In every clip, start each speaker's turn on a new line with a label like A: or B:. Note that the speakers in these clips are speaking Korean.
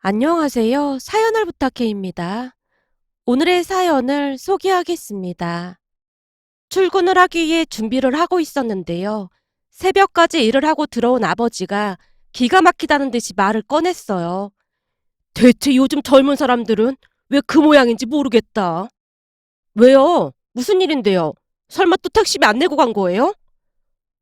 A: 안녕하세요. 사연을 부탁해입니다. 오늘의 사연을 소개하겠습니다. 출근을 하기 위해 준비를 하고 있었는데요. 새벽까지 일을 하고 들어온 아버지가 기가 막히다는 듯이 말을 꺼냈어요. 대체 요즘 젊은 사람들은 왜 그 모양인지 모르겠다. 왜요? 무슨 일인데요? 설마 또 택시비 안 내고 간 거예요?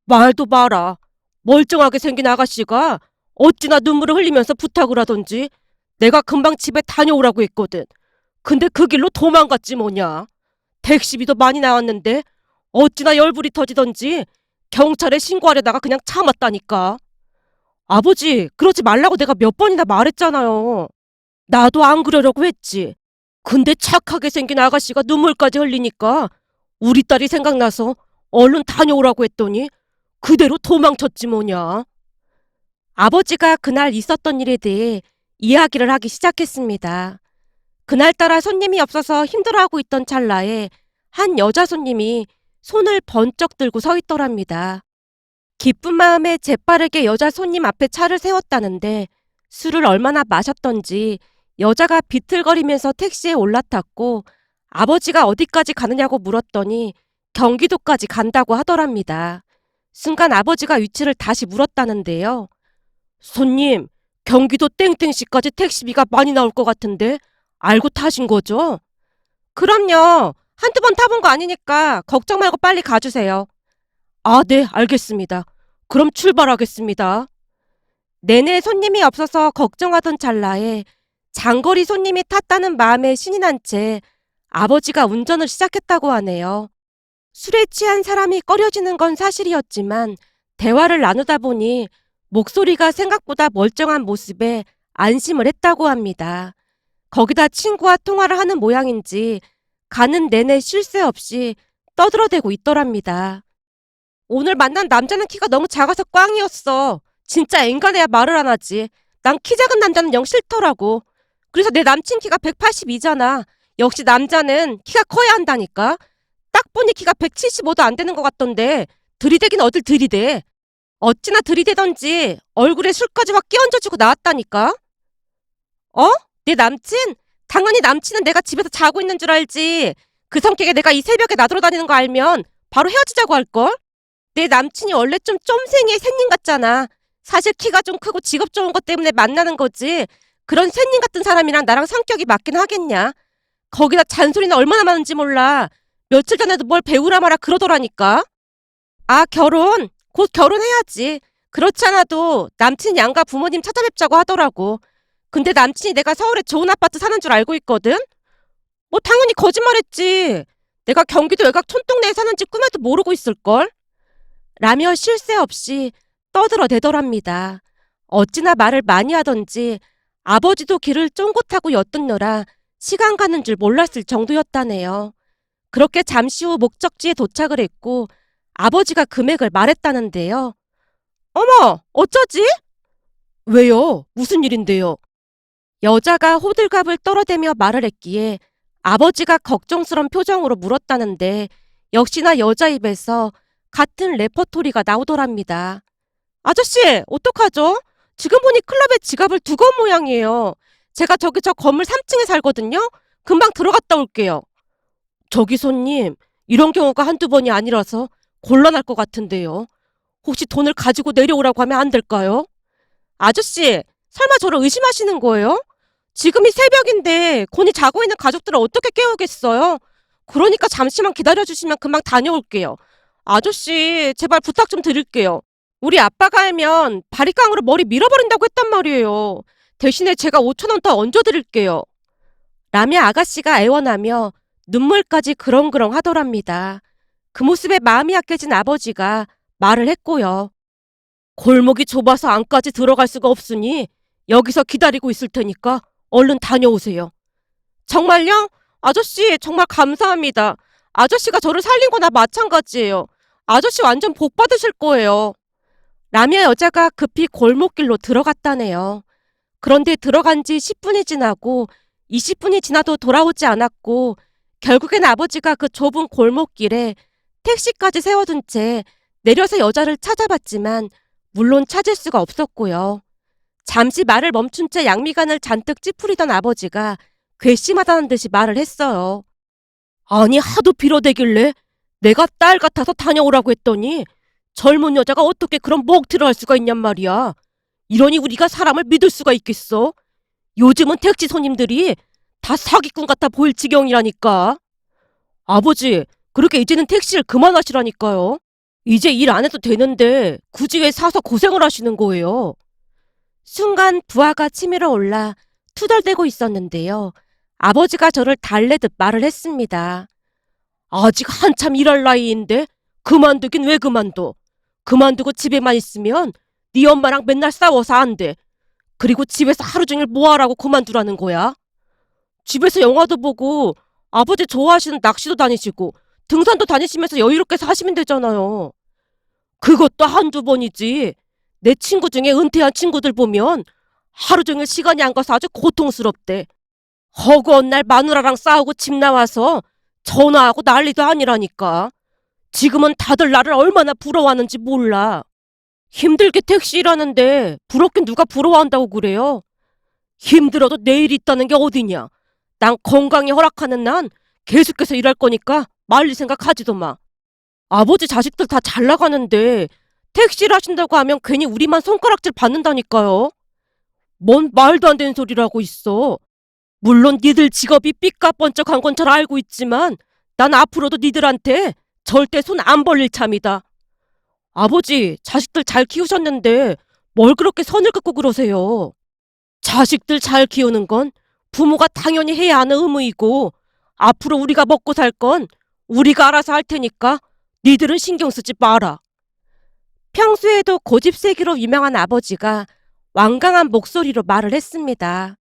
A: 말도 마라. 멀쩡하게 생긴 아가씨가 어찌나 눈물을 흘리면서 부탁을 하던지 내가 금방 집에 다녀오라고 했거든. 근데 그 길로 도망갔지 뭐냐. 택시비도 많이 나왔는데 어찌나 열불이 터지던지 경찰에 신고하려다가 그냥 참았다니까. 아버지, 그러지 말라고 내가 몇 번이나 말했잖아요. 나도 안 그러려고 했지. 근데 착하게 생긴 아가씨가 눈물까지 흘리니까 우리 딸이 생각나서 얼른 다녀오라고 했더니 그대로 도망쳤지 뭐냐. 아버지가 그날 있었던 일에 대해 이야기를 하기 시작했습니다. 그날따라 손님이 없어서 힘들어하고 있던 찰나에 한 여자 손님이 손을 번쩍 들고 서 있더랍니다. 기쁜 마음에 재빠르게 여자 손님 앞에 차를 세웠다는데 술을 얼마나 마셨던지 여자가 비틀거리면서 택시에 올라탔고 아버지가 어디까지 가느냐고 물었더니 경기도까지 간다고 하더랍니다. 순간 아버지가 위치를 다시 물었다는데요. 손님, 경기도 땡땡시까지 택시비가 많이 나올 것 같은데 알고 타신 거죠? 그럼요. 한두 번 타본 거 아니니까 걱정 말고 빨리 가주세요. 아, 네, 알겠습니다. 그럼 출발하겠습니다. 내내 손님이 없어서 걱정하던 찰나에 장거리 손님이 탔다는 마음에 신이 난 채 아버지가 운전을 시작했다고 하네요. 술에 취한 사람이 꺼려지는 건 사실이었지만 대화를 나누다 보니 목소리가 생각보다 멀쩡한 모습에 안심을 했다고 합니다. 거기다 친구와 통화를 하는 모양인지 가는 내내 쉴 새 없이 떠들어대고 있더랍니다. 오늘 만난 남자는 키가 너무 작아서 꽝이었어. 진짜 앵간해야 말을 안 하지. 난 키 작은 남자는 영 싫더라고. 그래서 내 남친 키가 182잖아. 역시 남자는 키가 커야 한다니까. 딱 보니 키가 175도 안 되는 것 같던데 들이대긴 어딜 들이대. 어찌나 들이대던지 얼굴에 술까지 확 끼얹어주고 나왔다니까. 어? 내 남친? 당연히 남친은 내가 집에서 자고 있는 줄 알지. 그 성격에 내가 이 새벽에 나돌아다니는 거 알면 바로 헤어지자고 할걸? 내 남친이 원래 좀 쫌생이의 샌님 같잖아. 사실 키가 좀 크고 직업 좋은 것 때문에 만나는 거지. 그런 샌님 같은 사람이랑 나랑 성격이 맞긴 하겠냐. 거기다 잔소리는 얼마나 많은지 몰라. 며칠 전에도 뭘 배우라 마라 그러더라니까. 아, 결혼? 곧 결혼해야지. 그렇지 않아도 남친 양가 부모님 찾아뵙자고 하더라고. 근데 남친이 내가 서울에 좋은 아파트 사는 줄 알고 있거든? 뭐 당연히 거짓말했지. 내가 경기도 외곽 촌동네에 사는지 꿈에도 모르고 있을걸? 라며 쉴 새 없이 떠들어대더랍니다. 어찌나 말을 많이 하던지 아버지도 길을 쫑긋하고 엿듣느라 시간 가는 줄 몰랐을 정도였다네요. 그렇게 잠시 후 목적지에 도착을 했고 아버지가 금액을 말했다는데요. 어머, 어쩌지? 왜요? 무슨 일인데요? 여자가 호들갑을 떨어대며 말을 했기에 아버지가 걱정스런 표정으로 물었다는데 역시나 여자 입에서 같은 레퍼토리가 나오더랍니다. 아저씨, 어떡하죠? 지금 보니 클럽에 지갑을 두고 온 모양이에요. 제가 저기 저 건물 3층에 살거든요. 금방 들어갔다 올게요. 저기 손님, 이런 경우가 한두 번이 아니라서 곤란할 것 같은데요. 혹시 돈을 가지고 내려오라고 하면 안 될까요? 아저씨, 설마 저를 의심하시는 거예요? 지금이 새벽인데 곤히 자고 있는 가족들을 어떻게 깨우겠어요? 그러니까 잠시만 기다려주시면 금방 다녀올게요. 아저씨, 제발 부탁 좀 드릴게요. 우리 아빠가 알면 바리깡으로 머리 밀어버린다고 했단 말이에요. 대신에 제가 5천 원 더 얹어드릴게요. 라며 아가씨가 애원하며 눈물까지 그렁그렁 하더랍니다. 그 모습에 마음이 약해진 아버지가 말을 했고요. 골목이 좁아서 안까지 들어갈 수가 없으니 여기서 기다리고 있을 테니까 얼른 다녀오세요. 정말요? 아저씨 정말 감사합니다. 아저씨가 저를 살린 거나 마찬가지예요. 아저씨 완전 복 받으실 거예요. 라며 여자가 급히 골목길로 들어갔다네요. 그런데 들어간 지 10분이 지나고 20분이 지나도 돌아오지 않았고 결국엔 아버지가 그 좁은 골목길에 택시까지 세워둔 채 내려서 여자를 찾아봤지만 물론 찾을 수가 없었고요. 잠시 말을 멈춘 채 양미간을 잔뜩 찌푸리던 아버지가 괘씸하다는 듯이 말을 했어요. 아니 하도 빌어대길래 내가 딸 같아서 다녀오라고 했더니 젊은 여자가 어떻게 그런 먹튀를 할 수가 있냔 말이야. 이러니 우리가 사람을 믿을 수가 있겠어? 요즘은 택시 손님들이 다 사기꾼 같아 보일 지경이라니까. 아버지, 그렇게 이제는 택시를 그만하시라니까요. 이제 일 안 해도 되는데 굳이 왜 사서 고생을 하시는 거예요? 순간 부하가 치밀어 올라 투덜대고 있었는데요. 아버지가 저를 달래듯 말을 했습니다. 아직 한참 일할 나이인데 그만두긴 왜 그만둬? 그만두고 집에만 있으면 네 엄마랑 맨날 싸워서 안 돼. 그리고 집에서 하루 종일 뭐 하라고 그만두라는 거야? 집에서 영화도 보고 아버지 좋아하시는 낚시도 다니시고 등산도 다니시면서 여유롭게 사시면 되잖아요. 그것도 한두 번이지. 내 친구 중에 은퇴한 친구들 보면 하루 종일 시간이 안 가서 아주 고통스럽대. 허구한 날 마누라랑 싸우고 집 나와서 전화하고 난리도 아니라니까. 지금은 다들 나를 얼마나 부러워하는지 몰라. 힘들게 택시 일하는데 부럽긴 누가 부러워한다고 그래요? 힘들어도 내일 있다는 게 어디냐. 난 건강이 허락하는 난 계속해서 일할 거니까 말리 생각하지도 마. 아버지 자식들 다 잘 나가는데 택시를 하신다고 하면 괜히 우리만 손가락질 받는다니까요. 뭔 말도 안 되는 소리를 하고 있어. 물론 니들 직업이 삐까뻔쩍한 건 잘 알고 있지만 난 앞으로도 니들한테 절대 손 안 벌릴 참이다. 아버지, 자식들 잘 키우셨는데 뭘 그렇게 선을 긋고 그러세요? 자식들 잘 키우는 건 부모가 당연히 해야 하는 의무이고 앞으로 우리가 먹고 살 건 우리가 알아서 할 테니까 니들은 신경 쓰지 마라. 평소에도 고집세기로 유명한 아버지가 완강한 목소리로 말을 했습니다.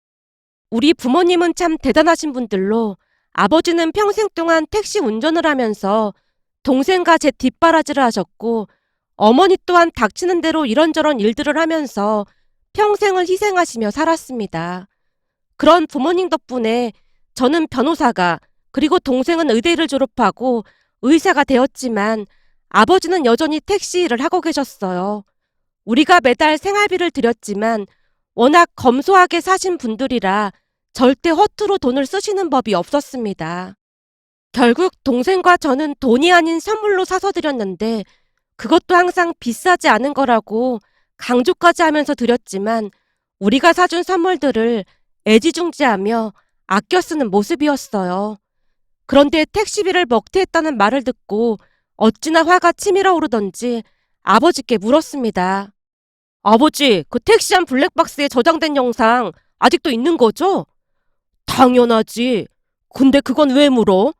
A: 우리 부모님은 참 대단하신 분들로 아버지는 평생 동안 택시 운전을 하면서 동생과 제 뒷바라지를 하셨고 어머니 또한 닥치는 대로 이런저런 일들을 하면서 평생을 희생하시며 살았습니다. 그런 부모님 덕분에 저는 변호사가 그리고 동생은 의대를 졸업하고 의사가 되었지만 아버지는 여전히 택시 일을 하고 계셨어요. 우리가 매달 생활비를 드렸지만 워낙 검소하게 사신 분들이라 절대 허투루 돈을 쓰시는 법이 없었습니다. 결국 동생과 저는 돈이 아닌 선물로 사서 드렸는데 그것도 항상 비싸지 않은 거라고 강조까지 하면서 드렸지만 우리가 사준 선물들을 애지중지하며 아껴 쓰는 모습이었어요. 그런데 택시비를 먹튀했다는 말을 듣고 어찌나 화가 치밀어 오르던지 아버지께 물었습니다. 아버지, 그 택시한 블랙박스에 저장된 영상 아직도 있는 거죠? 당연하지. 근데 그건 왜 물어?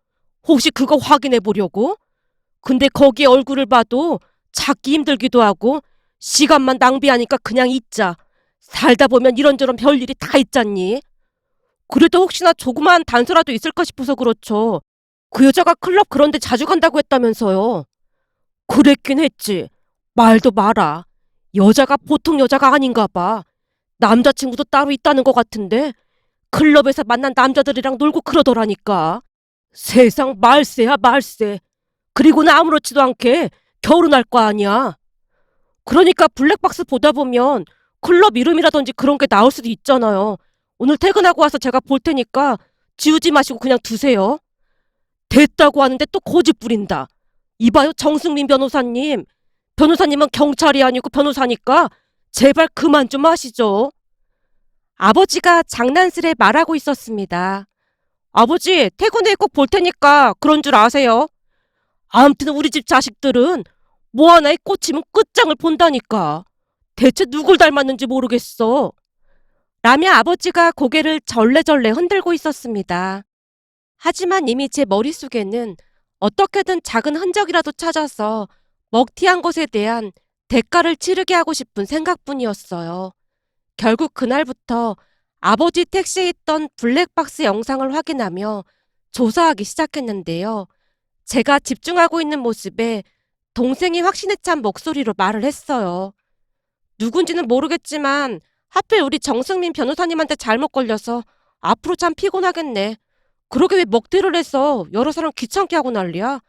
A: 혹시 그거 확인해 보려고? 근데 거기 얼굴을 봐도 찾기 힘들기도 하고 시간만 낭비하니까 그냥 잊자. 살다 보면 이런저런 별일이 다 있잖니. 그래도 혹시나 조그마한 단서라도 있을까 싶어서 그렇죠. 그 여자가 클럽 그런 데 자주 간다고 했다면서요. 그랬긴 했지. 말도 마라. 여자가 보통 여자가 아닌가 봐. 남자친구도 따로 있다는 것 같은데 클럽에서 만난 남자들이랑 놀고 그러더라니까. 세상 말세야 말세. 그리고는 아무렇지도 않게 결혼할 거 아니야. 그러니까 블랙박스 보다 보면 클럽 이름이라든지 그런 게 나올 수도 있잖아요. 오늘 퇴근하고 와서 제가 볼 테니까 지우지 마시고 그냥 두세요. 됐다고 하는데 또 고집 부린다. 이봐요, 정승민 변호사님. 변호사님은 경찰이 아니고 변호사니까 제발 그만 좀 하시죠. 아버지가 장난스레 말하고 있었습니다. 아버지, 퇴근 후에 꼭 볼 테니까 그런 줄 아세요. 아무튼 우리 집 자식들은 뭐 하나에 꽂히면 끝장을 본다니까. 대체 누굴 닮았는지 모르겠어. 라며 아버지가 고개를 절레절레 흔들고 있었습니다. 하지만 이미 제 머릿속에는 어떻게든 작은 흔적이라도 찾아서 먹튀한 것에 대한 대가를 치르게 하고 싶은 생각뿐이었어요. 결국 그날부터 아버지 택시에 있던 블랙박스 영상을 확인하며 조사하기 시작했는데요. 제가 집중하고 있는 모습에 동생이 확신에 찬 목소리로 말을 했어요. 누군지는 모르겠지만 하필 우리 정승민 변호사님한테 잘못 걸려서 앞으로 참 피곤하겠네. 그러게 왜 먹튀를 해서 여러 사람 귀찮게 하고 난리야.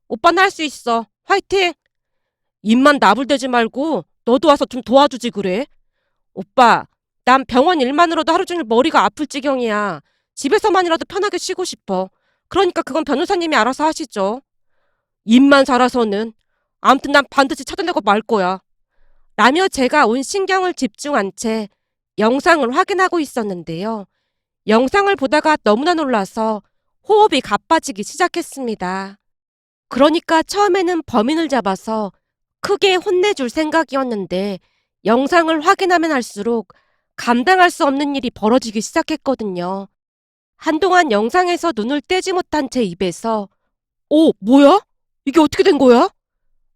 A: 오빠는 할 수 있어. 화이팅! 입만 나불대지 말고 너도 와서 좀 도와주지 그래. 오빠, 난 병원 일만으로도 하루 종일 머리가 아플 지경이야. 집에서만이라도 편하게 쉬고 싶어. 그러니까 그건 변호사님이 알아서 하시죠. 입만 살아서는. 아무튼 난 반드시 찾아내고 말 거야. 라며 제가 온 신경을 집중한 채 영상을 확인하고 있었는데요. 영상을 보다가 너무나 놀라서 호흡이 가빠지기 시작했습니다. 그러니까 처음에는 범인을 잡아서 크게 혼내줄 생각이었는데 영상을 확인하면 할수록 감당할 수 없는 일이 벌어지기 시작했거든요. 한동안 영상에서 눈을 떼지 못한 제 입에서 뭐야? 이게 어떻게 된 거야?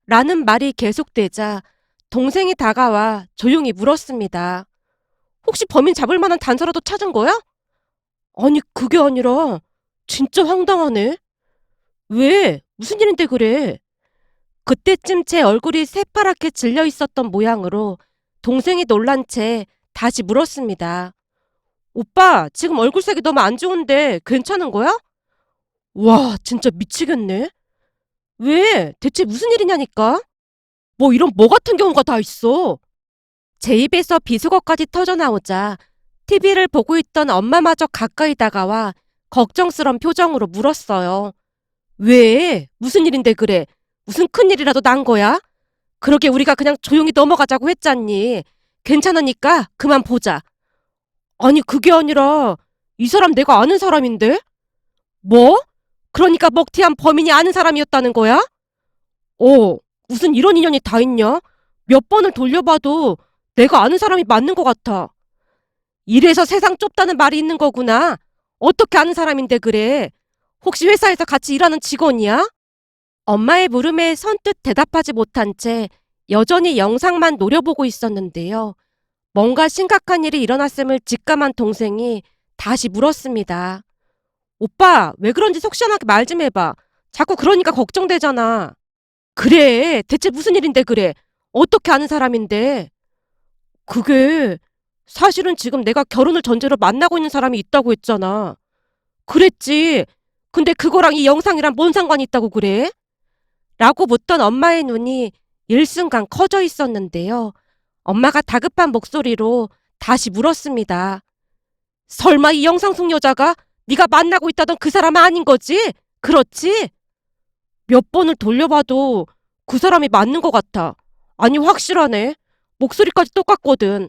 A: 라는 말이 계속되자 동생이 다가와 조용히 물었습니다. 혹시 범인 잡을 만한 단서라도 찾은 거야? 아니, 그게 아니라 진짜 황당하네. 왜? 무슨 일인데 그래? 그때쯤 제 얼굴이 새파랗게 질려 있었던 모양으로 동생이 놀란 채 다시 물었습니다. 오빠, 지금 얼굴색이 너무 안 좋은데 괜찮은 거야? 와, 진짜 미치겠네. 왜? 대체 무슨 일이냐니까? 뭐 이런 뭐 같은 경우가 다 있어. 제 입에서 비속어까지 터져나오자 TV를 보고 있던 엄마마저 가까이 다가와 걱정스런 표정으로 물었어요. 왜? 무슨 일인데 그래? 무슨 큰일이라도 난 거야? 그러게 우리가 그냥 조용히 넘어가자고 했잖니. 괜찮으니까 그만 보자. 아니, 그게 아니라 이 사람 내가 아는 사람인데? 뭐? 그러니까 먹튀한 범인이 아는 사람이었다는 거야? 무슨 이런 인연이 다 있냐? 몇 번을 돌려봐도 내가 아는 사람이 맞는 것 같아. 이래서 세상 좁다는 말이 있는 거구나. 어떻게 아는 사람인데 그래? 혹시 회사에서 같이 일하는 직원이야? 엄마의 물음에 선뜻 대답하지 못한 채 여전히 영상만 노려보고 있었는데요. 뭔가 심각한 일이 일어났음을 직감한 동생이 다시 물었습니다. 오빠, 왜 그런지 속 시원하게 말 좀 해봐. 자꾸 그러니까 걱정되잖아. 그래, 대체 무슨 일인데 그래? 어떻게 아는 사람인데? 그게 사실은 지금 내가 결혼을 전제로 만나고 있는 사람이 있다고 했잖아. 그랬지. 근데 그거랑 이 영상이랑 뭔 상관이 있다고 그래? 라고 묻던 엄마의 눈이 일순간 커져 있었는데요. 엄마가 다급한 목소리로 다시 물었습니다. 설마 이 영상 속 여자가 네가 만나고 있다던 그 사람 아닌 거지? 그렇지? 몇 번을 돌려봐도 그 사람이 맞는 것 같아. 아니, 확실하네. 목소리까지 똑같거든.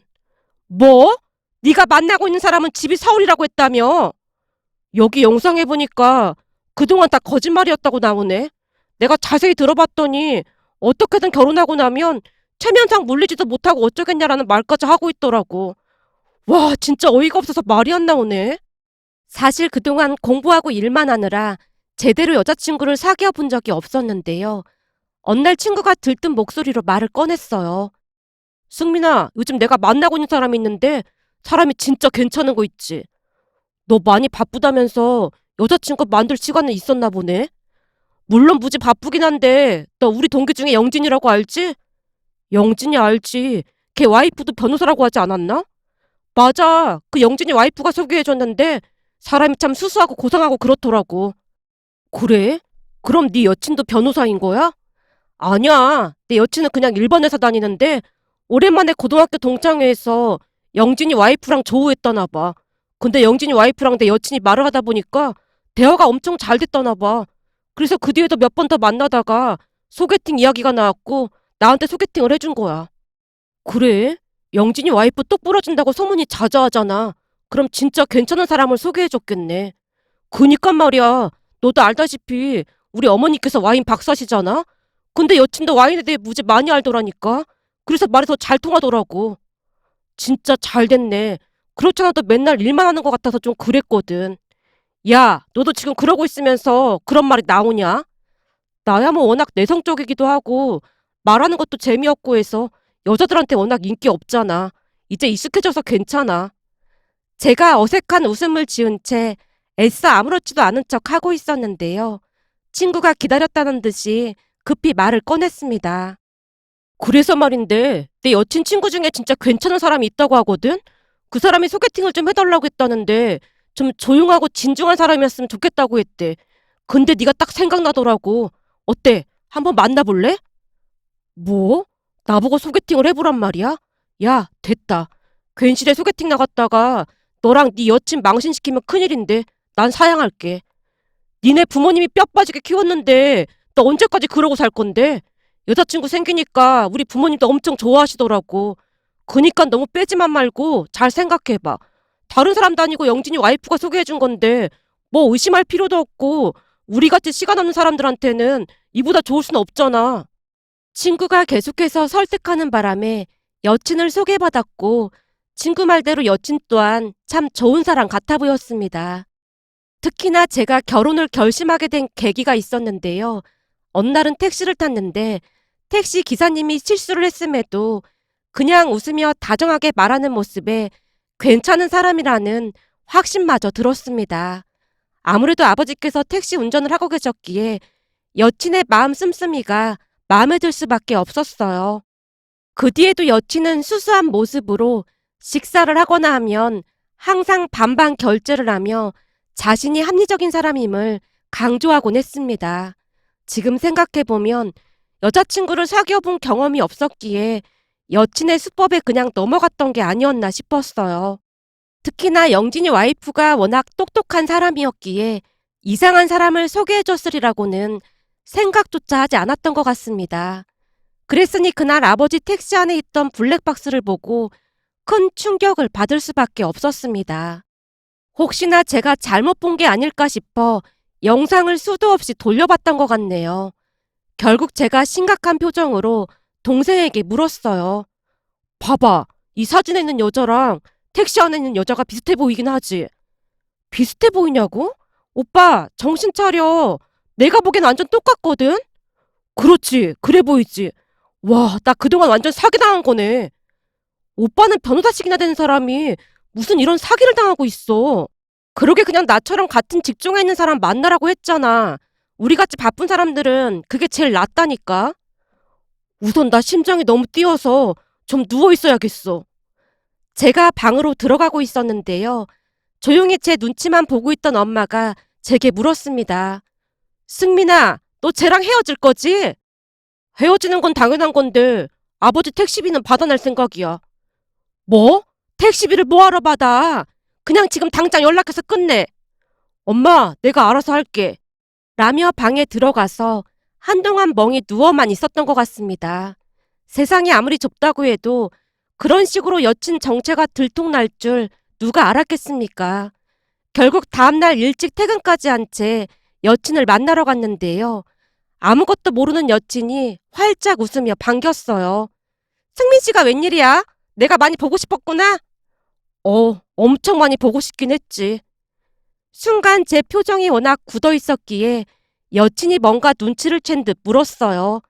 A: 뭐? 네가 만나고 있는 사람은 집이 서울이라고 했다며? 여기 영상에 보니까 그동안 다 거짓말이었다고 나오네. 내가 자세히 들어봤더니 어떻게든 결혼하고 나면 체면상 물리지도 못하고 어쩌겠냐라는 말까지 하고 있더라고. 와, 진짜 어이가 없어서 말이 안 나오네. 사실 그동안 공부하고 일만 하느라 제대로 여자친구를 사귀어 본 적이 없었는데요. 어느 날 친구가 들뜬 목소리로 말을 꺼냈어요. 승민아, 요즘 내가 만나고 있는 사람이 있는데 사람이 진짜 괜찮은 거 있지. 너 많이 바쁘다면서 여자친구 만들 시간은 있었나 보네. 물론 무지 바쁘긴 한데 너 우리 동기 중에 영진이라고 알지? 영진이 알지. 걔 와이프도 변호사라고 하지 않았나? 맞아. 그 영진이 와이프가 소개해줬는데 사람이 참 수수하고 고상하고 그렇더라고. 그래? 그럼 네 여친도 변호사인 거야? 아니야. 내 여친은 그냥 일반 회사 다니는데 오랜만에 고등학교 동창회에서 영진이 와이프랑 조우했다나 봐. 근데 영진이 와이프랑 내 여친이 말을 하다 보니까 대화가 엄청 잘 됐다나 봐. 그래서 그 뒤에도 몇 번 더 만나다가 소개팅 이야기가 나왔고 나한테 소개팅을 해준 거야. 그래? 영진이 와이프 똑 부러진다고 소문이 자자하잖아. 그럼 진짜 괜찮은 사람을 소개해줬겠네. 그니까 말이야. 너도 알다시피 우리 어머니께서 와인 박사시잖아? 근데 여친도 와인에 대해 무지 많이 알더라니까. 그래서 말이 더 잘 통하더라고. 진짜 잘 됐네. 그렇잖아도 맨날 일만 하는 것 같아서 좀 그랬거든. 야, 너도 지금 그러고 있으면서 그런 말이 나오냐? 나야 뭐 워낙 내성적이기도 하고 말하는 것도 재미없고 해서 여자들한테 워낙 인기 없잖아. 이제 익숙해져서 괜찮아. 제가 어색한 웃음을 지은 채 애써 아무렇지도 않은 척 하고 있었는데요. 친구가 기다렸다는 듯이 급히 말을 꺼냈습니다. 그래서 말인데 내 여친 친구 중에 진짜 괜찮은 사람이 있다고 하거든? 그 사람이 소개팅을 좀 해달라고 했다는데 좀 조용하고 진중한 사람이었으면 좋겠다고 했대. 근데 네가 딱 생각나더라고. 어때? 한번 만나볼래? 뭐? 나보고 소개팅을 해보란 말이야? 야, 됐다. 괜시레 소개팅 나갔다가 너랑 네 여친 망신시키면 큰일인데 난 사양할게. 니네 부모님이 뼈 빠지게 키웠는데 너 언제까지 그러고 살 건데? 여자친구 생기니까 우리 부모님도 엄청 좋아하시더라고. 그니까 너무 빼지만 말고 잘 생각해봐. 다른 사람도 아니고 영진이 와이프가 소개해준 건데 뭐 의심할 필요도 없고 우리같이 시간 없는 사람들한테는 이보다 좋을 수는 없잖아. 친구가 계속해서 설득하는 바람에 여친을 소개받았고 친구 말대로 여친 또한 참 좋은 사람 같아 보였습니다. 특히나 제가 결혼을 결심하게 된 계기가 있었는데요. 어느 날은 택시를 탔는데 택시 기사님이 실수를 했음에도 그냥 웃으며 다정하게 말하는 모습에 괜찮은 사람이라는 확신마저 들었습니다. 아무래도 아버지께서 택시 운전을 하고 계셨기에 여친의 마음 씀씀이가 마음에 들 수밖에 없었어요. 그 뒤에도 여친은 수수한 모습으로 식사를 하거나 하면 항상 반반 결제를 하며 자신이 합리적인 사람임을 강조하곤 했습니다. 지금 생각해보면 여자친구를 사귀어 본 경험이 없었기에 여친의 수법에 그냥 넘어갔던 게 아니었나 싶었어요. 특히나 영진이 와이프가 워낙 똑똑한 사람이었기에 이상한 사람을 소개해줬으리라고는 생각조차 하지 않았던 것 같습니다. 그랬으니 그날 아버지 택시 안에 있던 블랙박스를 보고 큰 충격을 받을 수밖에 없었습니다. 혹시나 제가 잘못 본 게 아닐까 싶어 영상을 수도 없이 돌려봤던 것 같네요. 결국 제가 심각한 표정으로 동생에게 물었어요. 봐봐, 이 사진에 있는 여자랑 택시 안에 있는 여자가 비슷해 보이긴 하지. 비슷해 보이냐고? 오빠, 정신 차려. 내가 보기엔 완전 똑같거든? 그렇지, 그래 보이지. 와, 나 그동안 완전 사기당한 거네. 오빠는 변호사식이나 되는 사람이 무슨 이런 사기를 당하고 있어. 그러게 그냥 나처럼 같은 직종에 있는 사람 만나라고 했잖아. 우리같이 바쁜 사람들은 그게 제일 낫다니까. 우선 나 심장이 너무 뛰어서 좀 누워 있어야겠어. 제가 방으로 들어가고 있었는데요. 조용히 제 눈치만 보고 있던 엄마가 제게 물었습니다. 승민아, 너 쟤랑 헤어질 거지? 헤어지는 건 당연한 건데 아버지 택시비는 받아낼 생각이야. 뭐? 택시비를 뭐하러 받아? 그냥 지금 당장 연락해서 끝내. 엄마, 내가 알아서 할게. 라며 방에 들어가서 한동안 멍이 누워만 있었던 것 같습니다. 세상이 아무리 좁다고 해도 그런 식으로 여친 정체가 들통날 줄 누가 알았겠습니까? 결국 다음날 일찍 퇴근까지 한 채 여친을 만나러 갔는데요. 아무것도 모르는 여친이 활짝 웃으며 반겼어요. 승민 씨가 웬일이야? 내가 많이 보고 싶었구나? 엄청 많이 보고 싶긴 했지. 순간 제 표정이 워낙 굳어 있었기에 여친이 뭔가 눈치를 챈 듯 물었어요.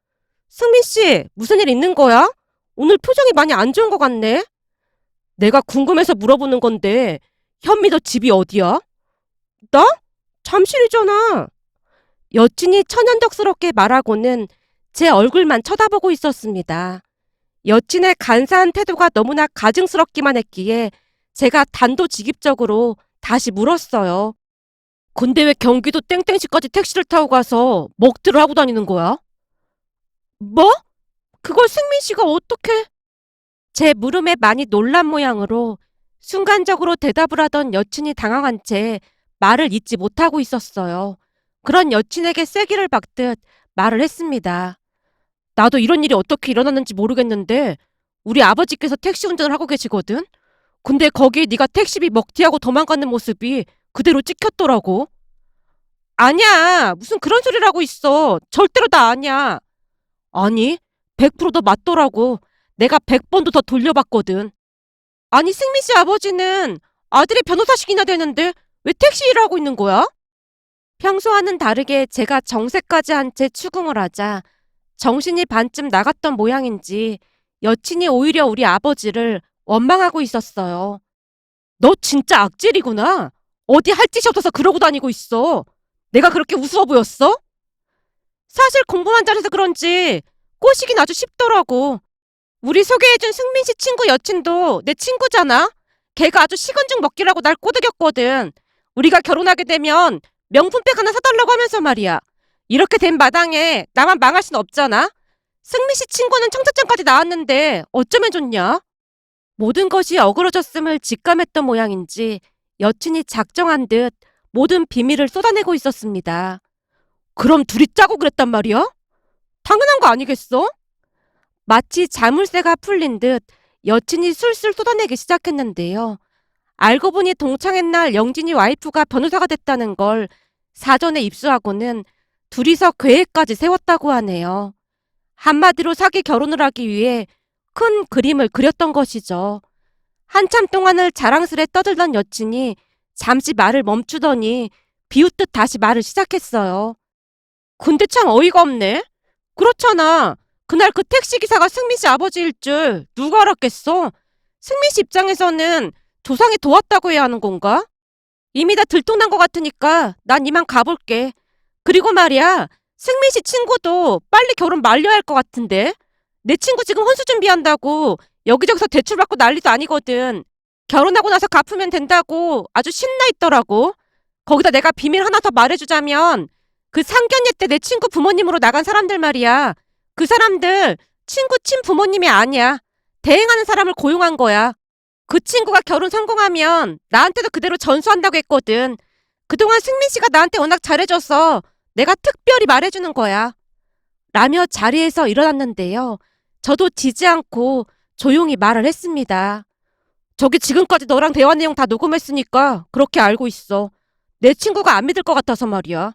A: 승민 씨, 무슨 일 있는 거야? 오늘 표정이 많이 안 좋은 것 같네. 내가 궁금해서 물어보는 건데, 현미 너 집이 어디야? 나? 잠실이잖아. 여친이 천연덕스럽게 말하고는 제 얼굴만 쳐다보고 있었습니다. 여친의 간사한 태도가 너무나 가증스럽기만 했기에 제가 단도직입적으로 다시 물었어요. 근데 왜 경기도 땡땡시까지 택시를 타고 가서 먹튀를 하고 다니는 거야? 뭐? 그걸 승민 씨가 어떻게? 제 물음에 많이 놀란 모양으로 순간적으로 대답을 하던 여친이 당황한 채 말을 잇지 못하고 있었어요. 그런 여친에게 쐐기를 박듯 말을 했습니다. 나도 이런 일이 어떻게 일어났는지 모르겠는데 우리 아버지께서 택시 운전을 하고 계시거든? 근데 거기에 네가 택시비 먹튀하고 도망가는 모습이 그대로 찍혔더라고. 아니야. 무슨 그런 소리를 하고 있어. 절대로 나 아니야. 아니, 100%더 맞더라고. 내가 100번도 더 돌려봤거든. 아니, 승민 씨 아버지는 아들이 변호사식이나 되는데 왜 택시 일을 하고 있는 거야? 평소와는 다르게 제가 정색까지 한 채 추궁을 하자 정신이 반쯤 나갔던 모양인지 여친이 오히려 우리 아버지를 원망하고 있었어요. 너 진짜 악질이구나. 어디 할 짓이 없어서 그러고 다니고 있어. 내가 그렇게 우스워 보였어? 사실 공부만 잘해서 그런지 꼬시긴 아주 쉽더라고. 우리 소개해준 승민 씨 친구 여친도 내 친구잖아. 걔가 아주 식은죽 먹기라고 날 꼬드겼거든. 우리가 결혼하게 되면 명품백 하나 사달라고 하면서 말이야. 이렇게 된 마당에 나만 망할 순 없잖아. 승민 씨 친구는 청첩장까지 나왔는데 어쩌면 좋냐? 모든 것이 어그러졌음을 직감했던 모양인지 여친이 작정한 듯 모든 비밀을 쏟아내고 있었습니다. 그럼 둘이 짜고 그랬단 말이야? 당연한 거 아니겠어? 마치 자물쇠가 풀린 듯 여친이 술술 쏟아내기 시작했는데요. 알고 보니 동창회 날 영진이 와이프가 변호사가 됐다는 걸 사전에 입수하고는 둘이서 계획까지 세웠다고 하네요. 한마디로 사기 결혼을 하기 위해 큰 그림을 그렸던 것이죠. 한참 동안을 자랑스레 떠들던 여친이 잠시 말을 멈추더니 비웃듯 다시 말을 시작했어요. 근데 참 어이가 없네. 그렇잖아. 그날 그 택시기사가 승민 씨 아버지일 줄 누가 알았겠어? 승민 씨 입장에서는 조상이 도왔다고 해야 하는 건가? 이미 다 들통난 것 같으니까 난 이만 가볼게. 그리고 말이야, 승민 씨 친구도 빨리 결혼 말려야 할 것 같은데? 내 친구 지금 혼수 준비한다고 여기저기서 대출받고 난리도 아니거든. 결혼하고 나서 갚으면 된다고 아주 신나 있더라고. 거기다 내가 비밀 하나 더 말해주자면 그 상견례 때 내 친구 부모님으로 나간 사람들 말이야. 그 사람들 친구 친부모님이 아니야. 대행하는 사람을 고용한 거야. 그 친구가 결혼 성공하면 나한테도 그대로 전수한다고 했거든. 그동안 승민 씨가 나한테 워낙 잘해줘서 내가 특별히 말해주는 거야. 라며 자리에서 일어났는데요. 저도 지지 않고 조용히 말을 했습니다. 저기 지금까지 너랑 대화 내용 다 녹음했으니까 그렇게 알고 있어. 내 친구가 안 믿을 것 같아서 말이야.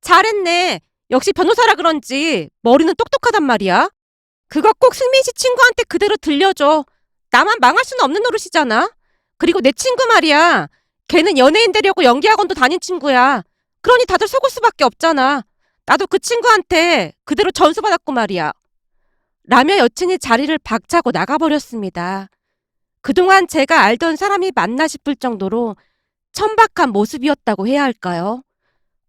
A: 잘했네. 역시 변호사라 그런지 머리는 똑똑하단 말이야. 그거 꼭 승민 씨 친구한테 그대로 들려줘. 나만 망할 수는 없는 노릇이잖아. 그리고 내 친구 말이야. 걔는 연예인 되려고 연기학원도 다닌 친구야. 그러니 다들 속을 수밖에 없잖아. 나도 그 친구한테 그대로 전수받았고 말이야. 라며 여친이 자리를 박차고 나가버렸습니다. 그동안 제가 알던 사람이 맞나 싶을 정도로 천박한 모습이었다고 해야 할까요?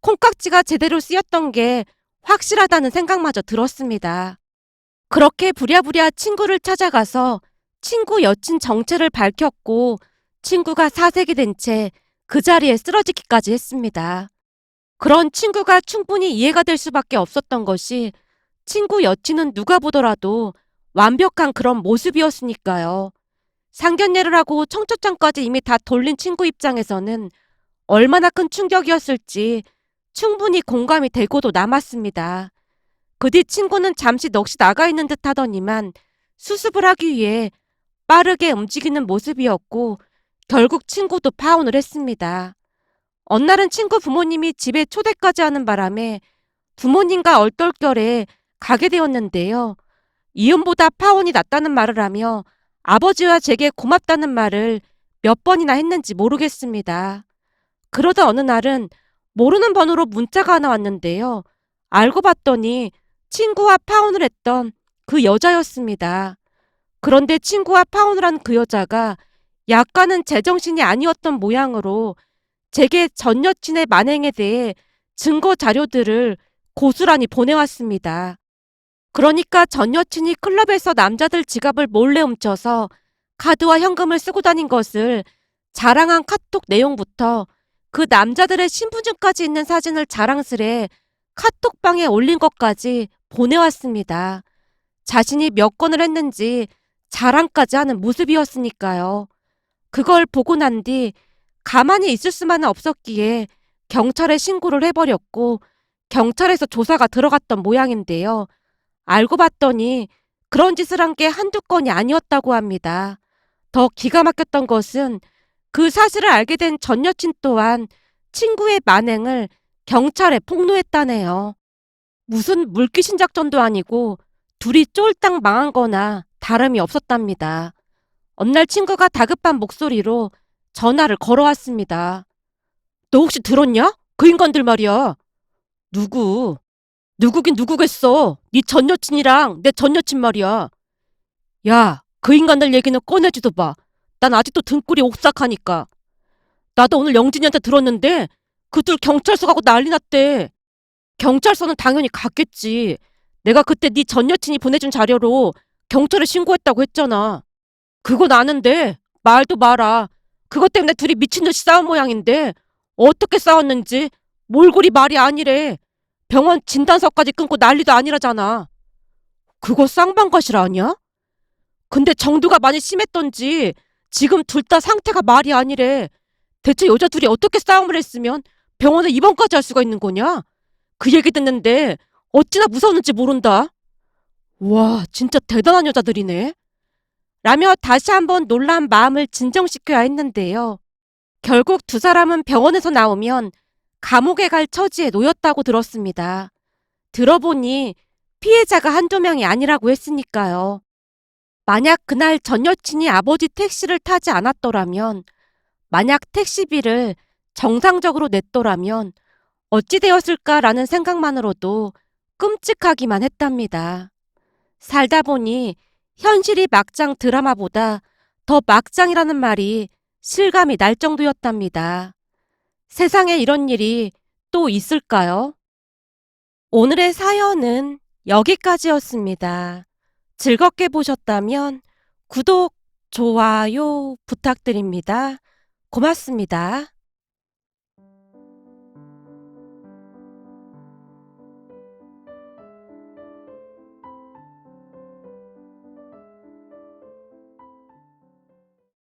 A: 콩깍지가 제대로 쓰였던 게 확실하다는 생각마저 들었습니다. 그렇게 부랴부랴 친구를 찾아가서 친구 여친 정체를 밝혔고 친구가 사색이 된 채 그 자리에 쓰러지기까지 했습니다. 그런 친구가 충분히 이해가 될 수밖에 없었던 것이 친구 여친은 누가 보더라도 완벽한 그런 모습이었으니까요. 상견례를 하고 청첩장까지 이미 다 돌린 친구 입장에서는 얼마나 큰 충격이었을지 충분히 공감이 되고도 남았습니다. 그 뒤 친구는 잠시 넋이 나가 있는 듯 하더니만 수습을 하기 위해 빠르게 움직이는 모습이었고 결국 친구도 파혼을 했습니다. 어느 날은 친구 부모님이 집에 초대까지 하는 바람에 부모님과 얼떨결에 가게 되었는데요. 이혼보다 파혼이 낫다는 말을 하며 아버지와 제게 고맙다는 말을 몇 번이나 했는지 모르겠습니다. 그러다 어느 날은 모르는 번호로 문자가 하나 왔는데요. 알고 봤더니 친구와 파혼을 했던 그 여자였습니다. 그런데 친구와 파혼을 한 그 여자가 약간은 제정신이 아니었던 모양으로 제게 전 여친의 만행에 대해 증거 자료들을 고스란히 보내왔습니다. 그러니까 전 여친이 클럽에서 남자들 지갑을 몰래 훔쳐서 카드와 현금을 쓰고 다닌 것을 자랑한 카톡 내용부터 그 남자들의 신분증까지 있는 사진을 자랑스레 카톡방에 올린 것까지 보내왔습니다. 자신이 몇 건을 했는지 자랑까지 하는 모습이었으니까요. 그걸 보고 난 뒤 가만히 있을 수만은 없었기에 경찰에 신고를 해버렸고 경찰에서 조사가 들어갔던 모양인데요. 알고 봤더니 그런 짓을 한 게 한두 건이 아니었다고 합니다. 더 기가 막혔던 것은 그 사실을 알게 된 전 여친 또한 친구의 만행을 경찰에 폭로했다네요. 무슨 물귀신 작전도 아니고 둘이 쫄딱 망한 거나 다름이 없었답니다. 어느 날 친구가 다급한 목소리로 전화를 걸어왔습니다. 너 혹시 들었냐? 그 인간들 말이야. 누구? 누구긴 누구겠어. 네 전 여친이랑 내 전 여친 말이야. 야, 그 인간들 얘기는 꺼내지도 마. 난 아직도 등골이 오싹하니까. 나도 오늘 영진이한테 들었는데 그 둘 경찰서 가고 난리 났대. 경찰서는 당연히 갔겠지. 내가 그때 네 전 여친이 보내준 자료로 경찰에 신고했다고 했잖아. 그건 아는데 말도 마라. 그것 때문에 둘이 미친 듯이 싸운 모양인데 어떻게 싸웠는지 몰골이 말이 아니래. 병원 진단서까지 끊고 난리도 아니라잖아. 그거 쌍방과실 아니야? 근데 정도가 많이 심했던지 지금 둘 다 상태가 말이 아니래. 대체 여자 둘이 어떻게 싸움을 했으면 병원에 입원까지 할 수가 있는 거냐? 그 얘기 듣는데 어찌나 무서웠는지 모른다. 와, 진짜 대단한 여자들이네. 라며 다시 한번 놀란 마음을 진정시켜야 했는데요. 결국 두 사람은 병원에서 나오면 감옥에 갈 처지에 놓였다고 들었습니다. 들어보니 피해자가 한두 명이 아니라고 했으니까요. 만약 그날 전 여친이 아버지 택시를 타지 않았더라면, 만약 택시비를 정상적으로 냈더라면 어찌 되었을까라는 생각만으로도 끔찍하기만 했답니다. 살다 보니 현실이 막장 드라마보다 더 막장이라는 말이 실감이 날 정도였답니다. 세상에 이런 일이 또 있을까요? 오늘의 사연은 여기까지였습니다. 즐겁게 보셨다면 구독, 좋아요 부탁드립니다. 고맙습니다.